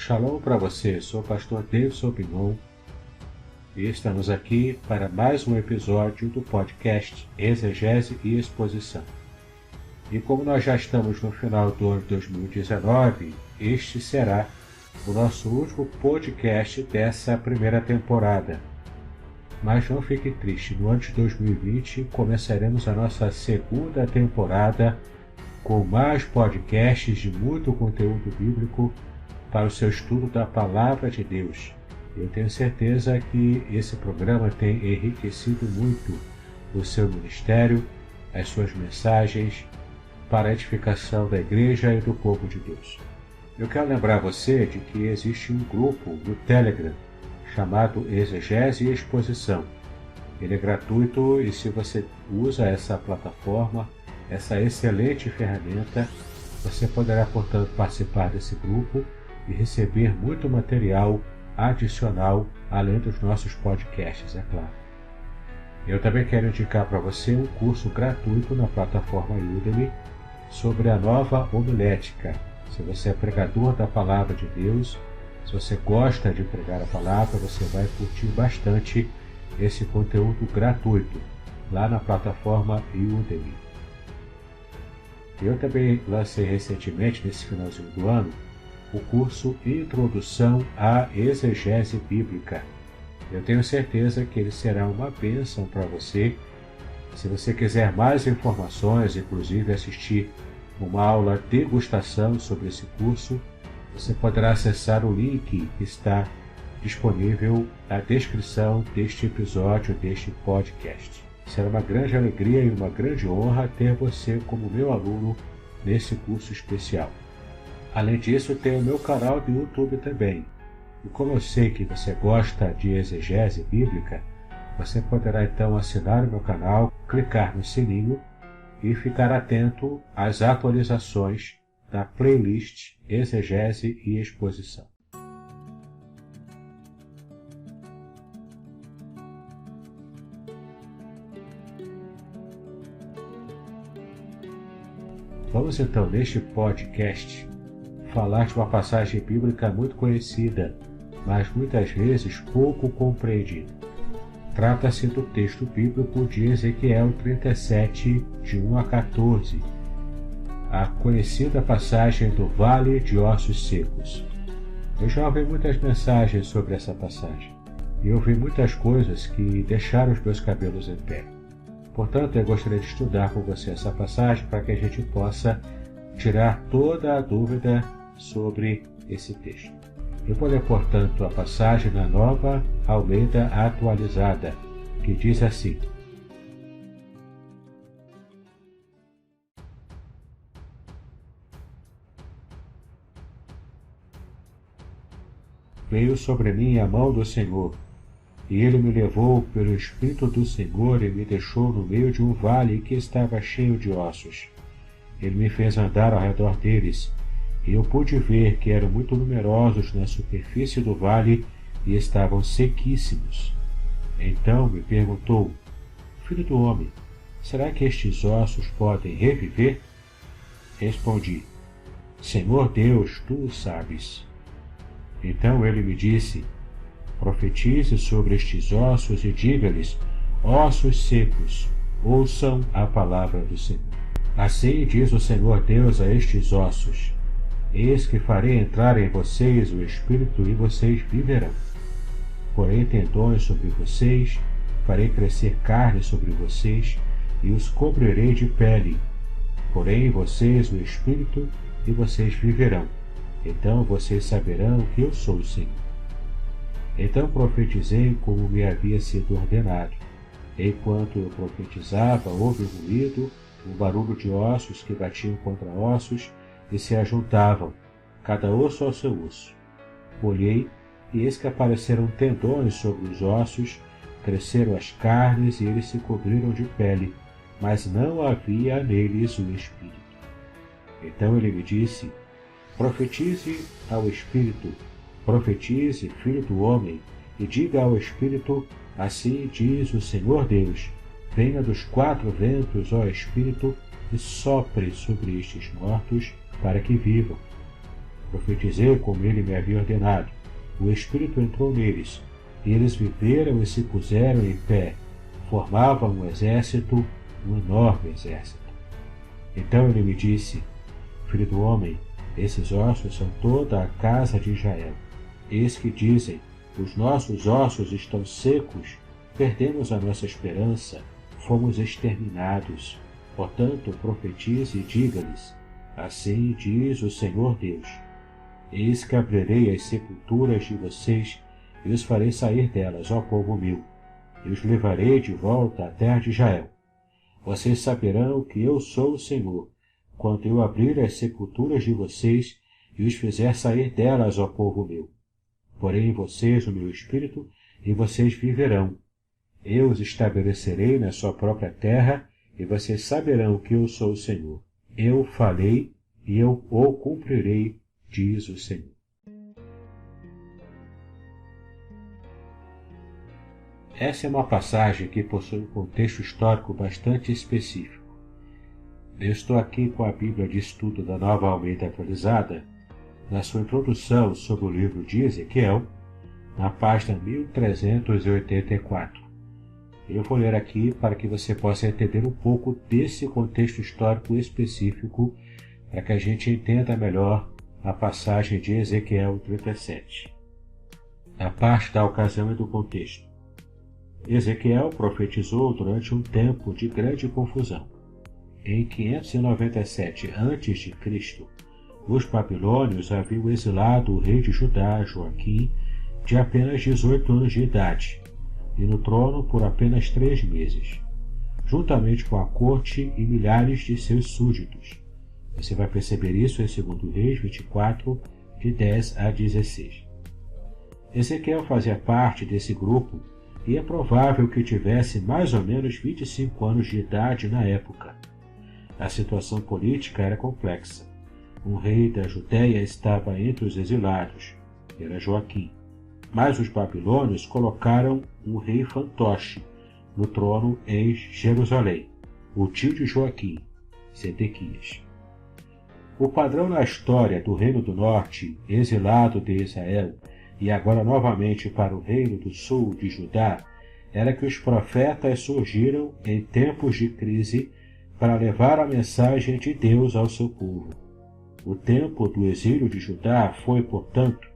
Shalom para você, sou o pastor Davidson Pinhon e estamos aqui para mais um episódio do podcast Exegese e Exposição. E como nós já estamos no final do ano 2019, este será o nosso último podcast dessa primeira temporada. Mas não fique triste, no ano de 2020 começaremos a nossa segunda temporada com mais podcasts de muito conteúdo bíblico para o seu estudo da Palavra de Deus. Eu tenho certeza que esse programa tem enriquecido muito o seu ministério, as suas mensagens, para a edificação da igreja e do povo de Deus. Eu quero lembrar você de que existe um grupo no Telegram chamado Exegese e Exposição. Ele é gratuito e se você usa essa plataforma, essa excelente ferramenta, você poderá, portanto, participar desse grupo e receber muito material adicional, além dos nossos podcasts, é claro. Eu também quero indicar para você um curso gratuito na plataforma Udemy sobre a nova homilética. Se você é pregador da Palavra de Deus, se você gosta de pregar a palavra, você vai curtir bastante esse conteúdo gratuito lá na plataforma Udemy. Eu também lancei recentemente, nesse finalzinho do ano, o curso Introdução à Exegese Bíblica. Eu tenho certeza que ele será uma bênção para você. Se você quiser mais informações, inclusive assistir uma aula degustação sobre esse curso, você poderá acessar o link que está disponível na descrição deste episódio, deste podcast. Será uma grande alegria e uma grande honra ter você como meu aluno nesse curso especial. Além disso, tem o meu canal do YouTube também. E como eu sei que você gosta de exegese bíblica, você poderá então assinar o meu canal, clicar no sininho e ficar atento às atualizações da playlist Exegese e Exposição. Vamos então, neste podcast, falar de uma passagem bíblica muito conhecida, mas muitas vezes pouco compreendida. Trata-se do texto bíblico de Ezequiel 37, de 1 a 14, a conhecida passagem do Vale de Ossos Secos. Eu já ouvi muitas mensagens sobre essa passagem, e ouvi muitas coisas que deixaram os meus cabelos em pé. Portanto, eu gostaria de estudar com você essa passagem para que a gente possa tirar toda a dúvida sobre esse texto. Eu vou ler, portanto, a passagem na Nova Almeida Atualizada, que diz assim: Veio sobre mim a mão do Senhor, e ele me levou pelo Espírito do Senhor e me deixou no meio de um vale que estava cheio de ossos. Ele me fez andar ao redor deles, e eu pude ver que eram muito numerosos na superfície do vale e estavam sequíssimos. Então me perguntou: Filho do homem, será que estes ossos podem reviver? Respondi: Senhor Deus, tu o sabes. Então ele me disse: Profetize sobre estes ossos e diga-lhes: Ossos secos, ouçam a palavra do Senhor. Assim diz o Senhor Deus a estes ossos: Eis que farei entrar em vocês o Espírito e vocês viverão. Porei tendões sobre vocês, farei crescer carne sobre vocês e os cobrirei de pele. Porei em vocês o Espírito e vocês viverão. Então vocês saberão que eu sou o Senhor. Então profetizei como me havia sido ordenado. Enquanto eu profetizava, houve um ruído, um barulho de ossos que batiam contra ossos e se ajuntavam, cada osso ao seu osso. Olhei, e eis que apareceram tendões sobre os ossos, cresceram as carnes e eles se cobriram de pele, mas não havia neles o Espírito. Então ele me disse: Profetize ao Espírito, profetize, filho do homem, e diga ao Espírito: Assim diz o Senhor Deus: Venha dos quatro ventos, ó Espírito, e sopre sobre estes mortos, para que vivam. Profetizei como ele me havia ordenado. O Espírito entrou neles, e eles viveram e se puseram em pé. Formavam um exército, um enorme exército. Então ele me disse: Filho do homem, esses ossos são toda a casa de Israel. Eis que dizem: os nossos ossos estão secos, perdemos a nossa esperança, fomos exterminados. Portanto, profetize e diga-lhes: assim diz o Senhor Deus: eis que abrirei as sepulturas de vocês e os farei sair delas, ó povo meu, e os levarei de volta à terra de Israel. Vocês saberão que eu sou o Senhor, quando eu abrir as sepulturas de vocês e os fizer sair delas, ó povo meu. Porei em vocês o meu espírito, e vocês viverão. Eu os estabelecerei na sua própria terra, e vocês saberão que eu sou o Senhor. Eu falei, e eu o cumprirei, diz o Senhor. Essa é uma passagem que possui um contexto histórico bastante específico. Eu estou aqui com a Bíblia de Estudo da Nova Almeida Atualizada, na sua introdução sobre o livro de Ezequiel, na página 1384. Eu vou ler aqui para que você possa entender um pouco desse contexto histórico específico, para que a gente entenda melhor a passagem de Ezequiel 37. A parte da ocasião e do contexto. Ezequiel profetizou durante um tempo de grande confusão. Em 597 a.C., os babilônios haviam exilado o rei de Judá, Joaquim, de apenas 18 anos de idade, e no trono por apenas 3 meses, juntamente com a corte e milhares de seus súditos. Você vai perceber isso em 2 Reis 24, de 10 a 16. Ezequiel fazia parte desse grupo e é provável que tivesse mais ou menos 25 anos de idade na época. A situação política era complexa. Um rei da Judéia estava entre os exilados, era Joaquim. Mas os babilônios colocaram um rei fantoche no trono em Jerusalém, o tio de Joaquim, Sedequias. O padrão na história do Reino do Norte, exilado de Israel, e agora novamente para o Reino do Sul de Judá, era que os profetas surgiram em tempos de crise para levar a mensagem de Deus ao seu povo. O tempo do exílio de Judá foi, portanto,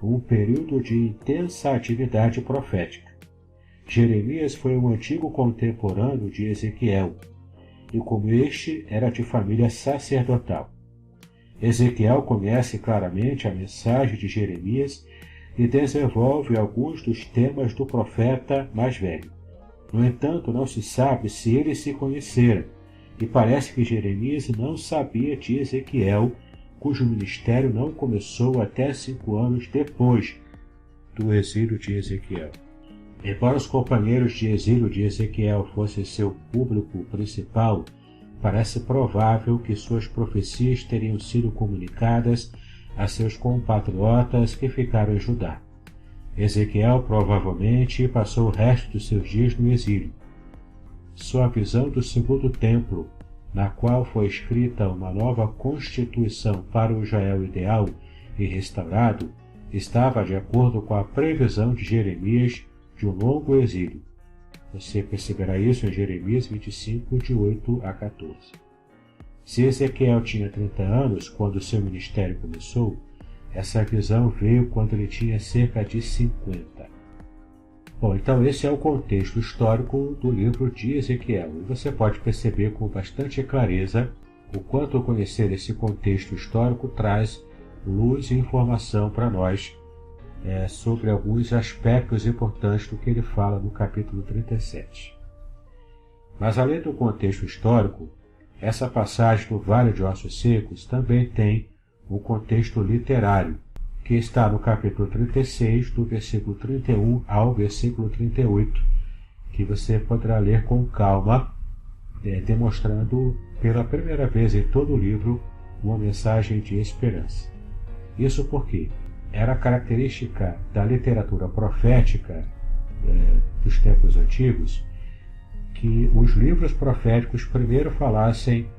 um período de intensa atividade profética. Jeremias foi um antigo contemporâneo de Ezequiel, e como este era de família sacerdotal. Ezequiel conhece claramente a mensagem de Jeremias e desenvolve alguns dos temas do profeta mais velho. No entanto, não se sabe se eles se conheceram, e parece que Jeremias não sabia de Ezequiel, cujo ministério não começou até 5 anos depois do exílio de Ezequiel. Embora os companheiros de exílio de Ezequiel fossem seu público principal, parece provável que suas profecias teriam sido comunicadas a seus compatriotas que ficaram em Judá. Ezequiel provavelmente passou o resto dos seus dias no exílio. Sua visão do segundo templo, na qual foi escrita uma nova constituição para o Israel ideal e restaurado, estava de acordo com a previsão de Jeremias de um longo exílio. Você perceberá isso em Jeremias 25, de 8 a 14. Se Ezequiel tinha 30 anos quando seu ministério começou, essa visão veio quando ele tinha cerca de 50. Bom, então esse é o contexto histórico do livro de Ezequiel, e você pode perceber com bastante clareza o quanto conhecer esse contexto histórico traz luz e informação para nós sobre alguns aspectos importantes do que ele fala no capítulo 37. Mas além do contexto histórico, essa passagem do Vale de Ossos Secos também tem um contexto literário, que está no capítulo 36, do versículo 31 ao versículo 38, que você poderá ler com calma, demonstrando pela primeira vez em todo o livro uma mensagem de esperança. Isso porque era característica da literatura profética dos tempos antigos que os livros proféticos primeiro falassem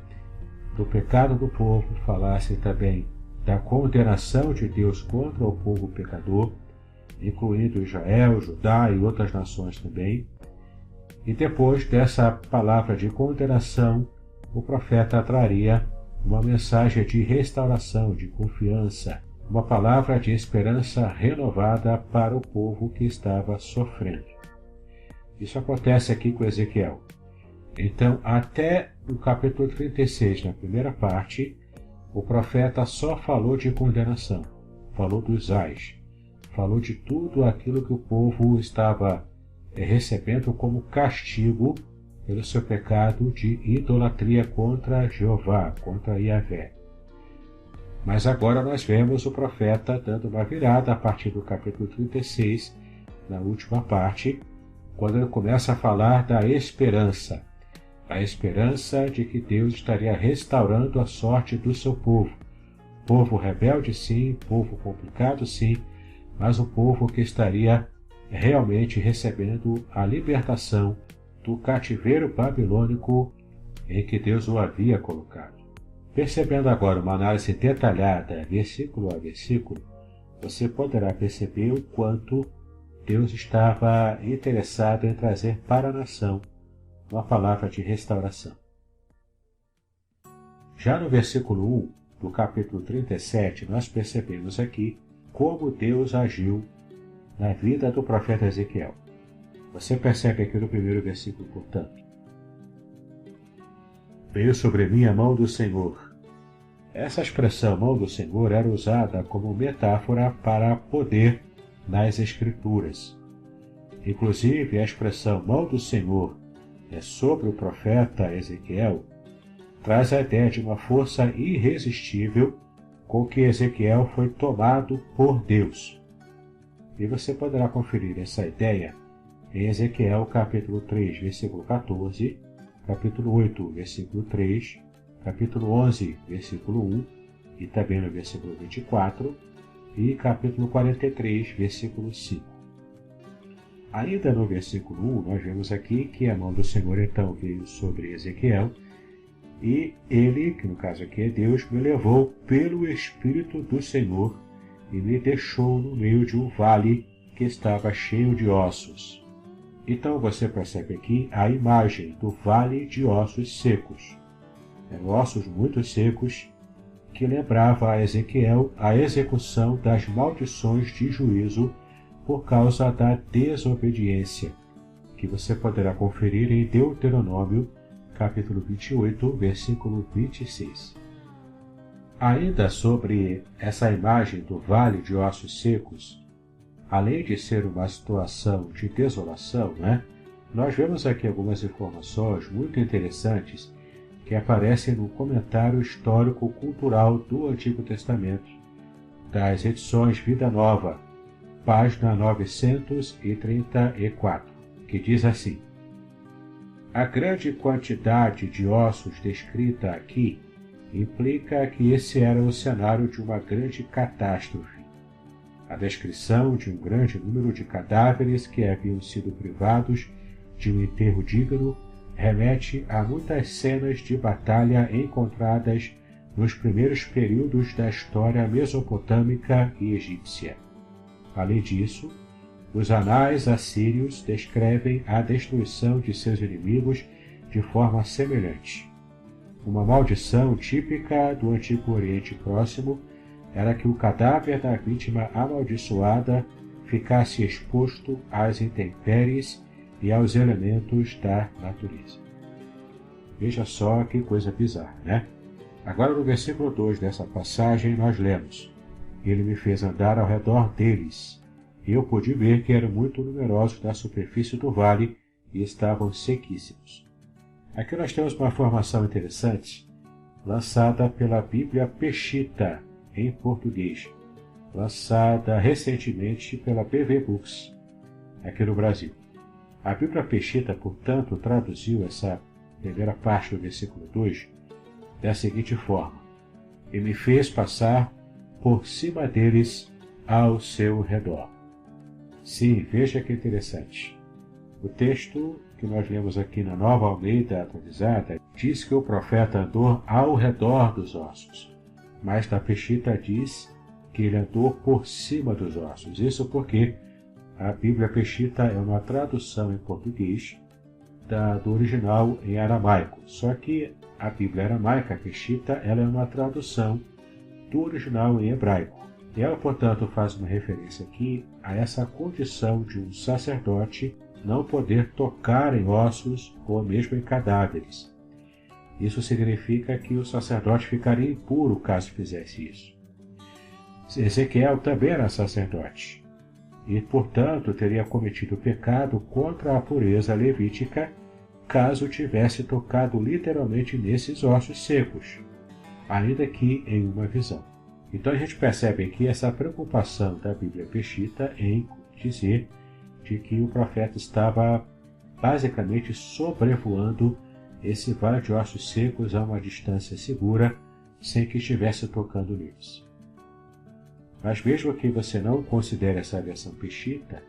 do pecado do povo, falassem também da condenação de Deus contra o povo pecador, incluindo Israel, Judá e outras nações também. E depois dessa palavra de condenação, o profeta traria uma mensagem de restauração, de confiança, uma palavra de esperança renovada para o povo que estava sofrendo. Isso acontece aqui com Ezequiel. Então, até o capítulo 36, na primeira parte, o profeta só falou de condenação, falou dos ais, falou de tudo aquilo que o povo estava recebendo como castigo pelo seu pecado de idolatria contra Jeová, contra Yahvé. Mas agora nós vemos o profeta dando uma virada a partir do capítulo 36, na última parte, quando ele começa a falar da esperança. A esperança de que Deus estaria restaurando a sorte do seu povo. Povo rebelde, sim, povo complicado, sim, mas um povo que estaria realmente recebendo a libertação do cativeiro babilônico em que Deus o havia colocado. Percebendo agora uma análise detalhada, versículo a versículo, você poderá perceber o quanto Deus estava interessado em trazer para a nação uma palavra de restauração. Já no versículo 1 do capítulo 37, nós percebemos aqui como Deus agiu na vida do profeta Ezequiel. Você percebe aqui no primeiro versículo, portanto: veio sobre mim a mão do Senhor. Essa expressão mão do Senhor era usada como metáfora para poder nas Escrituras. Inclusive, a expressão mão do Senhor sobre o profeta Ezequiel traz a ideia de uma força irresistível com que Ezequiel foi tomado por Deus. E você poderá conferir essa ideia em Ezequiel capítulo 3, versículo 14, capítulo 8, versículo 3, capítulo 11, versículo 1, e também no versículo 24, e capítulo 43, versículo 5. Ainda no versículo 1, nós vemos aqui que a mão do Senhor então veio sobre Ezequiel, e ele, que no caso aqui é Deus, me levou pelo Espírito do Senhor e me deixou no meio de um vale que estava cheio de ossos. Então você percebe aqui a imagem do vale de ossos secos. Eram ossos muito secos que lembrava a Ezequiel a execução das maldições de juízo por causa da desobediência, que você poderá conferir em Deuteronômio, capítulo 28, versículo 26. Ainda sobre essa imagem do vale de ossos secos, além de ser uma situação de desolação, nós vemos aqui algumas informações muito interessantes que aparecem no comentário histórico-cultural do Antigo Testamento, das edições Vida Nova, página 934, que diz assim: a grande quantidade de ossos descrita aqui implica que esse era o cenário de uma grande catástrofe. A descrição de um grande número de cadáveres que haviam sido privados de um enterro digno remete a muitas cenas de batalha encontradas nos primeiros períodos da história mesopotâmica e egípcia. Além disso, os anais assírios descrevem a destruição de seus inimigos de forma semelhante. Uma maldição típica do Antigo Oriente Próximo era que o cadáver da vítima amaldiçoada ficasse exposto às intempéries e aos elementos da natureza. Veja só que coisa bizarra, Agora no versículo 2 dessa passagem nós lemos: ele me fez andar ao redor deles, e eu pude ver que eram muito numerosos na superfície do vale e estavam sequíssimos. Aqui nós temos uma informação interessante, lançada pela Bíblia Peshitta, em português, lançada recentemente pela PV Books, aqui no Brasil. A Bíblia Peshitta, portanto, traduziu essa primeira parte do versículo 2 da seguinte forma: e me fez passar por cima deles ao seu redor. Sim, veja que interessante. O texto que nós lemos aqui na Nova Almeida Atualizada diz que o profeta andou ao redor dos ossos. mas na Peshitta diz que ele andou por cima dos ossos. Isso porque a Bíblia Peshitta é uma tradução em português do original em aramaico. Só que a Bíblia aramaica, a Peshitta, ela é uma tradução do original em hebraico. E ela, portanto, faz uma referência aqui a essa condição de um sacerdote não poder tocar em ossos ou mesmo em cadáveres. Isso significa que o sacerdote ficaria impuro caso fizesse isso. Ezequiel também era sacerdote e, portanto, teria cometido pecado contra a pureza levítica caso tivesse tocado literalmente nesses ossos secos, ainda que em uma visão. Então a gente percebe aqui essa preocupação da Bíblia Peshitta em dizer de que o profeta estava basicamente sobrevoando esse vale de ossos secos a uma distância segura, sem que estivesse tocando neles. Mas mesmo que você não considere essa versão Peshitta,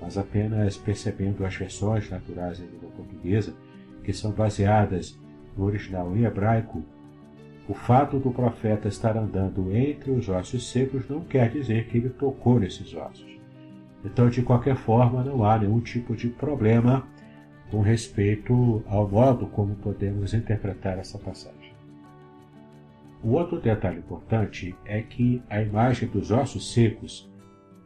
mas apenas percebendo as versões naturais em língua portuguesa, que são baseadas no original em hebraico, o fato do profeta estar andando entre os ossos secos não quer dizer que ele tocou nesses ossos. Então, de qualquer forma, não há nenhum tipo de problema com respeito ao modo como podemos interpretar essa passagem. O outro detalhe importante é que a imagem dos ossos secos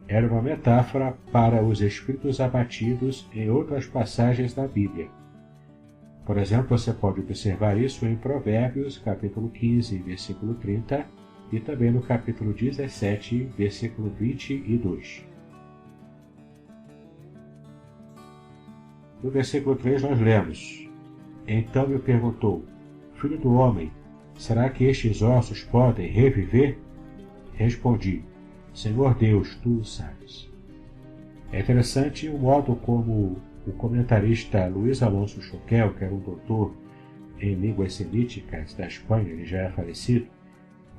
era uma metáfora para os espíritos abatidos em outras passagens da Bíblia. Por exemplo, você pode observar isso em Provérbios, capítulo 15, versículo 30, e também no capítulo 17, versículo 22. No versículo 3 nós lemos: Então me perguntou, Filho do homem, será que estes ossos podem reviver? Respondi, Senhor Deus, tu o sabes. É interessante o modo como o comentarista Luiz Alonso Choquel, que era um doutor em línguas semíticas da Espanha, ele já é falecido,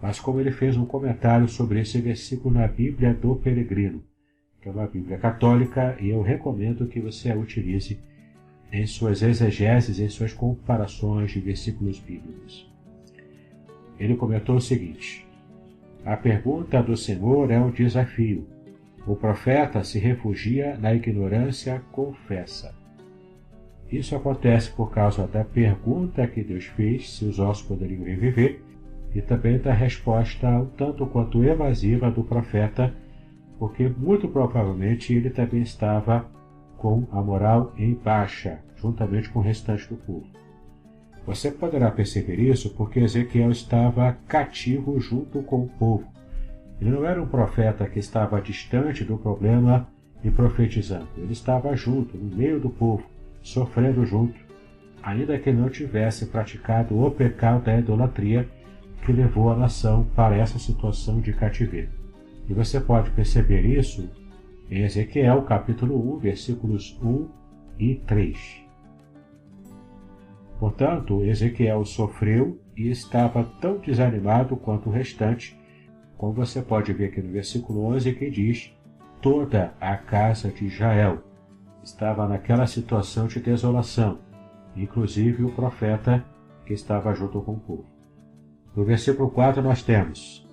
mas como ele fez um comentário sobre esse versículo na Bíblia do Peregrino, que é uma Bíblia católica, e eu recomendo que você a utilize em suas exegeses, em suas comparações de versículos bíblicos. Ele comentou o seguinte: a pergunta do Senhor é um desafio. O profeta se refugia na ignorância confessa. Isso acontece por causa da pergunta que Deus fez se os ossos poderiam reviver e também da resposta um tanto quanto evasiva do profeta, porque muito provavelmente ele também estava com a moral em baixa, juntamente com o restante do povo. Você poderá perceber isso porque Ezequiel estava cativo junto com o povo. Ele não era um profeta que estava distante do problema e profetizando. Ele estava junto, no meio do povo, sofrendo junto, ainda que não tivesse praticado o pecado da idolatria que levou a nação para essa situação de cativeiro. E você pode perceber isso em Ezequiel, capítulo 1, versículos 1 e 3. Portanto, Ezequiel sofreu e estava tão desanimado quanto o restante, como você pode ver aqui no versículo 11, que diz: toda a casa de Israel estava naquela situação de desolação, inclusive o profeta que estava junto com o povo. No versículo 4 nós temos: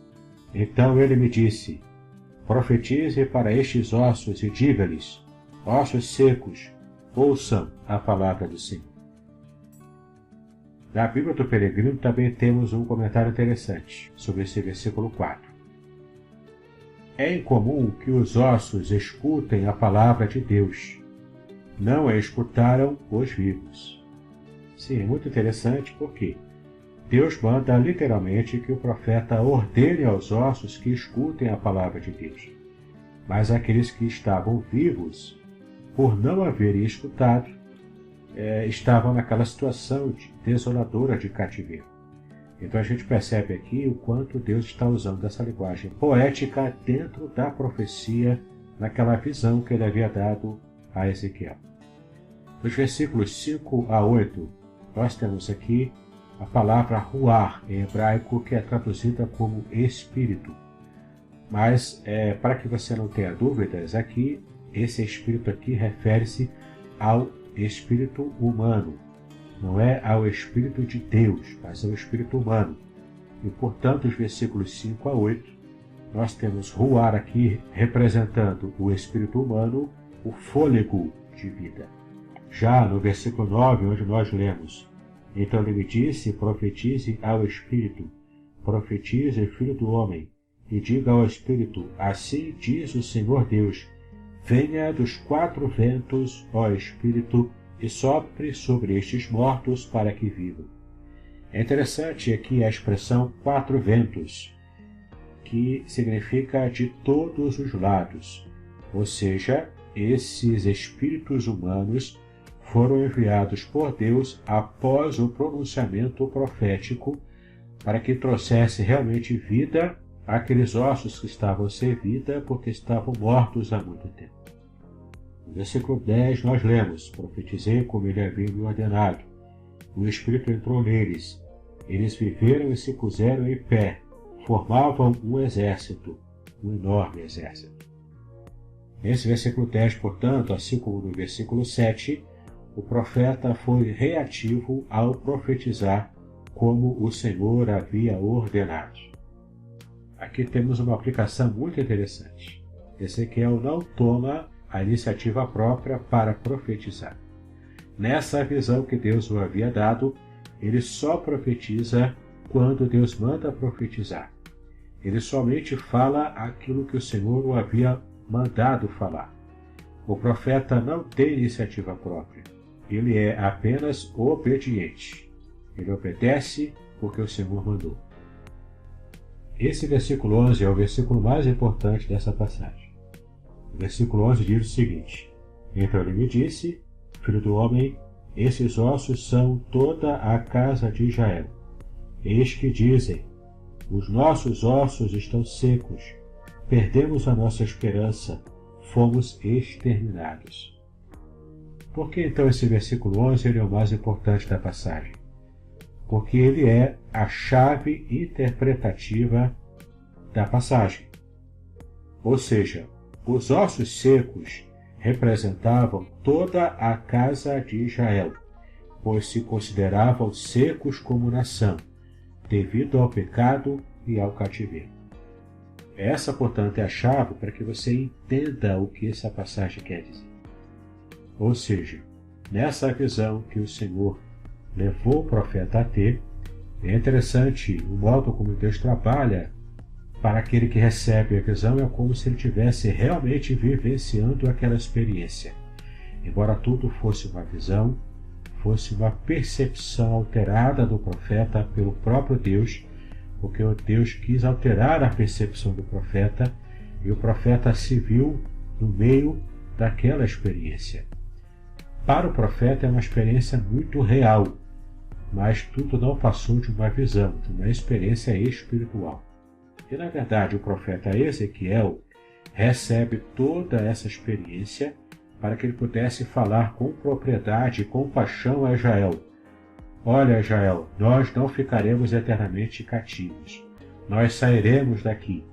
então ele me disse, profetize para estes ossos e diga-lhes, ossos secos, ouçam a palavra do Senhor. Na Bíblia do Peregrino também temos um comentário interessante sobre esse versículo 4. É incomum que os ossos escutem a palavra de Deus. Não a escutaram os vivos. Sim, é muito interessante porque Deus manda literalmente que o profeta ordene aos ossos que escutem a palavra de Deus. Mas aqueles que estavam vivos, por não haverem escutado, estavam naquela situação desoladora de cativeiro. Então a gente percebe aqui o quanto Deus está usando essa linguagem poética dentro da profecia, naquela visão que ele havia dado a Ezequiel. Nos versículos 5 a 8, nós temos aqui a palavra ruar em hebraico, que é traduzida como espírito. Mas, para que você não tenha dúvidas, aqui, esse espírito aqui refere-se ao espírito humano. Não é ao espírito de Deus, mas ao espírito humano. E, portanto, os versículos 5 a 8, nós temos Ruar aqui representando o espírito humano, o fôlego de vida. Já no versículo 9, onde nós lemos: Então ele me disse, profetize ao espírito, profetize, filho do homem, e diga ao espírito, assim diz o Senhor Deus, venha dos quatro ventos, ó espírito, e sopre sobre estes mortos para que vivam. É interessante aqui a expressão quatro ventos, que significa de todos os lados, ou seja, esses espíritos humanos foram enviados por Deus após o pronunciamento profético para que trouxesse realmente vida àqueles ossos que estavam sem vida porque estavam mortos há muito tempo. No versículo 10 nós lemos: Profetizei como ele havia me ordenado. O Espírito entrou neles. Eles viveram e se puseram em pé. Formavam um exército, um enorme exército. Nesse versículo 10, portanto, assim como no versículo 7, o profeta foi reativo ao profetizar como o Senhor havia ordenado. Aqui temos uma aplicação muito interessante. Ezequiel não toma a iniciativa própria para profetizar. Nessa visão que Deus o havia dado, ele só profetiza quando Deus manda profetizar. Ele somente fala aquilo que o Senhor o havia mandado falar. O profeta não tem iniciativa própria. Ele é apenas obediente. Ele obedece porque o Senhor mandou. Esse versículo 11 é o versículo mais importante dessa passagem. O versículo 11 diz o seguinte: Então ele me disse, filho do homem, esses ossos são toda a casa de Israel. Eis que dizem, os nossos ossos estão secos, perdemos a nossa esperança, fomos exterminados. Por que então esse versículo 11 ele é o mais importante da passagem? Porque ele é a chave interpretativa da passagem. Ou seja, os ossos secos representavam toda a casa de Israel, pois se consideravam secos como nação, devido ao pecado e ao cativeiro. Essa, portanto, é a chave para que você entenda o que essa passagem quer dizer. Ou seja, nessa visão que o Senhor levou o profeta a ter, é interessante o modo como Deus trabalha para aquele que recebe a visão, é como se ele estivesse realmente vivenciando aquela experiência. Embora tudo fosse uma visão, fosse uma percepção alterada do profeta pelo próprio Deus, porque o Deus quis alterar a percepção do profeta e o profeta se viu no meio daquela experiência. Para o profeta é uma experiência muito real, mas tudo não passou de uma visão, de uma experiência espiritual. E, na verdade, o profeta Ezequiel recebe toda essa experiência para que ele pudesse falar com propriedade e compaixão a Israel. Olha, Israel, nós não ficaremos eternamente cativos. Nós sairemos daqui.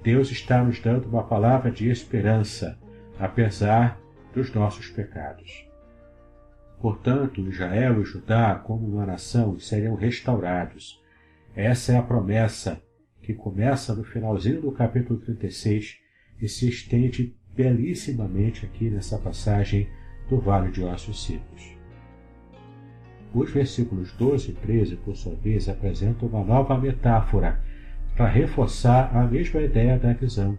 Deus está nos dando uma palavra de esperança, apesar dos nossos pecados. Portanto, Israel e Judá, como uma nação, seriam restaurados. Essa é a promessa que começa no finalzinho do capítulo 36 e se estende belíssimamente aqui nessa passagem do Vale de Ossos Secos. Os versículos 12 e 13, por sua vez, apresentam uma nova metáfora para reforçar a mesma ideia da visão.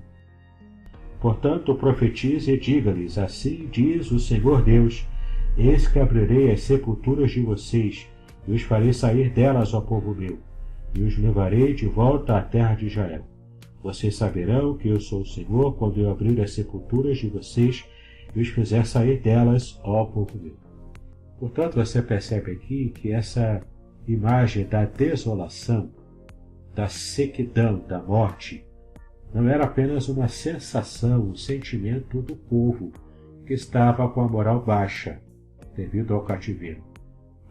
Portanto, profetize e diga-lhes, assim diz o Senhor Deus, eis que abrirei as sepulturas de vocês e os farei sair delas, ó povo meu, e os levarei de volta à terra de Israel. Vocês saberão que eu sou o Senhor quando eu abrir as sepulturas de vocês e os fizer sair delas, ó povo meu. Portanto, você percebe aqui que essa imagem da desolação, da sequidão, da morte, não era apenas uma sensação, um sentimento do povo que estava com a moral baixa devido ao cativeiro,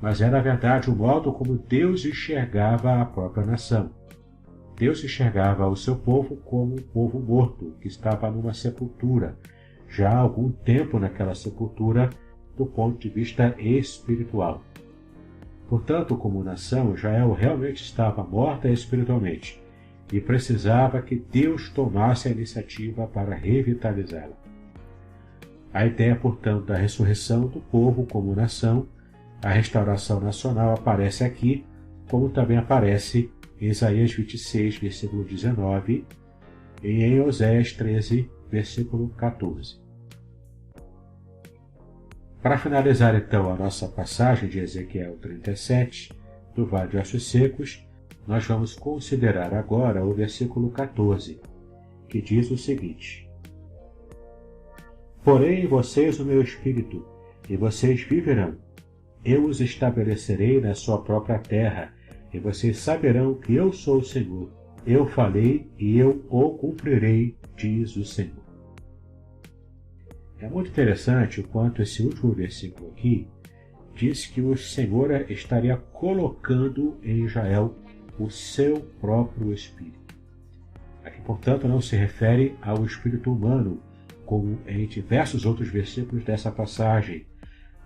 mas era, na verdade, o modo como Deus enxergava a própria nação. Deus enxergava o seu povo como um povo morto, que estava numa sepultura, já há algum tempo naquela sepultura, do ponto de vista espiritual. Portanto, como nação, Israel realmente estava morta espiritualmente e precisava que Deus tomasse a iniciativa para revitalizá-la. A ideia, portanto, da ressurreição do povo como nação, a restauração nacional aparece aqui, como também aparece em Isaías 26, versículo 19, e em Oséias 13, versículo 14. Para finalizar então a nossa passagem de Ezequiel 37, do Vale de Ossos Secos, nós vamos considerar agora o versículo 14, que diz o seguinte: Porém em vocês o meu espírito, e vocês viverão. Eu os estabelecerei na sua própria terra, e vocês saberão que eu sou o Senhor. Eu falei e eu o cumprirei, diz o Senhor. É muito interessante o quanto esse último versículo aqui diz que o Senhor estaria colocando em Israel o seu próprio Espírito. Aqui, portanto, não se refere ao Espírito humano, como em diversos outros versículos dessa passagem,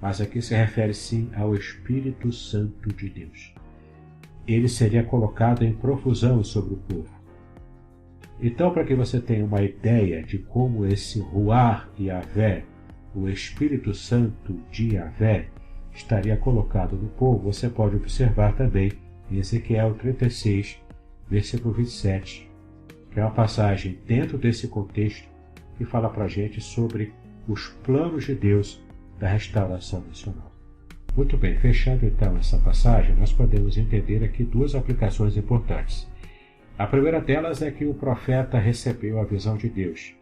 mas aqui se refere sim ao Espírito Santo de Deus. Ele seria colocado em profusão sobre o povo. Então, para que você tenha uma ideia de como esse Ruach Yahvé, o Espírito Santo de Yahvé, estaria colocado no povo, você pode observar também em Ezequiel 36, versículo 27, que é uma passagem dentro desse contexto que fala para a gente sobre os planos de Deus da restauração nacional. Muito bem, fechando então essa passagem, nós podemos entender aqui duas aplicações importantes. A primeira delas é que o profeta recebeu a visão de Deus.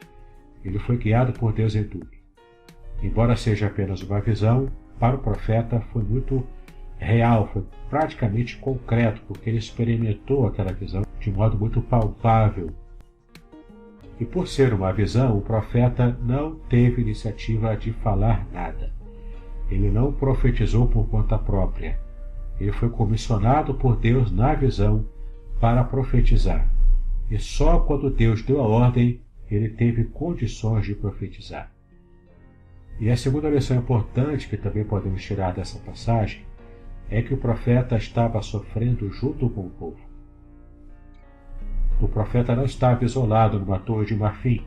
Ele foi guiado por Deus em tudo. Embora seja apenas uma visão, para o profeta foi muito real, foi praticamente concreto, porque ele experimentou aquela visão de modo muito palpável. E por ser uma visão, o profeta não teve iniciativa de falar nada. Ele não profetizou por conta própria. Ele foi comissionado por Deus na visão para profetizar. E só quando Deus deu a ordem, ele teve condições de profetizar. E a segunda lição importante que também podemos tirar dessa passagem é que o profeta estava sofrendo junto com o povo. O profeta não estava isolado numa torre de marfim.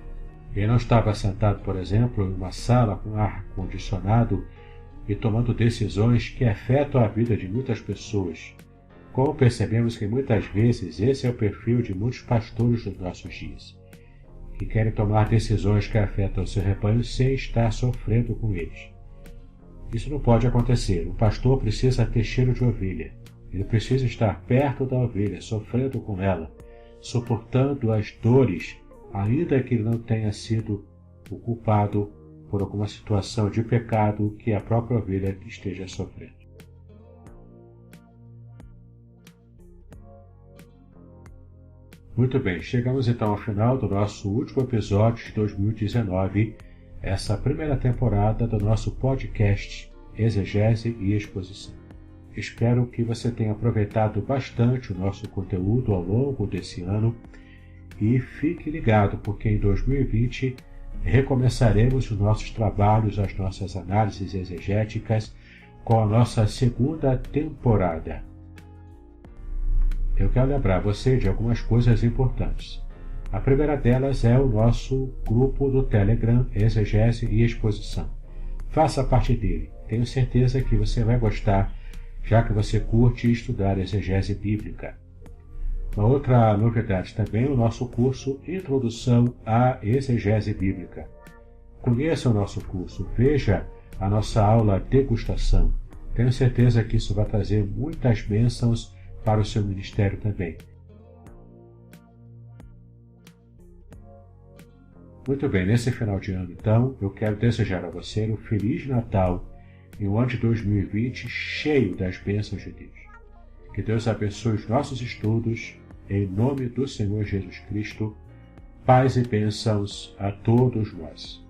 Ele não estava sentado, por exemplo, em uma sala com ar-condicionado e tomando decisões que afetam a vida de muitas pessoas. Como percebemos que muitas vezes esse é o perfil de muitos pastores dos nossos dias, que querem tomar decisões que afetam o seu rebanho sem estar sofrendo com eles. Isso não pode acontecer. O pastor precisa ter cheiro de ovelha. Ele precisa estar perto da ovelha, sofrendo com ela, suportando as dores, ainda que ele não tenha sido o culpado por alguma situação de pecado que a própria ovelha esteja sofrendo. Muito bem, chegamos então ao final do nosso último episódio de 2019, essa primeira temporada do nosso podcast Exegese e Exposição. Espero que você tenha aproveitado bastante o nosso conteúdo ao longo desse ano e fique ligado, porque em 2020 recomeçaremos os nossos trabalhos, as nossas análises exegéticas com a nossa segunda temporada. Eu quero lembrar você de algumas coisas importantes. A primeira delas é o nosso grupo do Telegram Exegese e Exposição. Faça parte dele. Tenho certeza que você vai gostar, já que você curte estudar exegese bíblica. Uma outra novidade também é o nosso curso Introdução à Exegese Bíblica. Conheça o nosso curso, veja a nossa aula degustação. Tenho certeza que isso vai trazer muitas bênçãos para o seu ministério também. Muito bem, nesse final de ano, então, eu quero desejar a você um Feliz Natal e um ano de 2020 cheio das bênçãos de Deus. Que Deus abençoe os nossos estudos, em nome do Senhor Jesus Cristo. Paz e bênçãos a todos nós.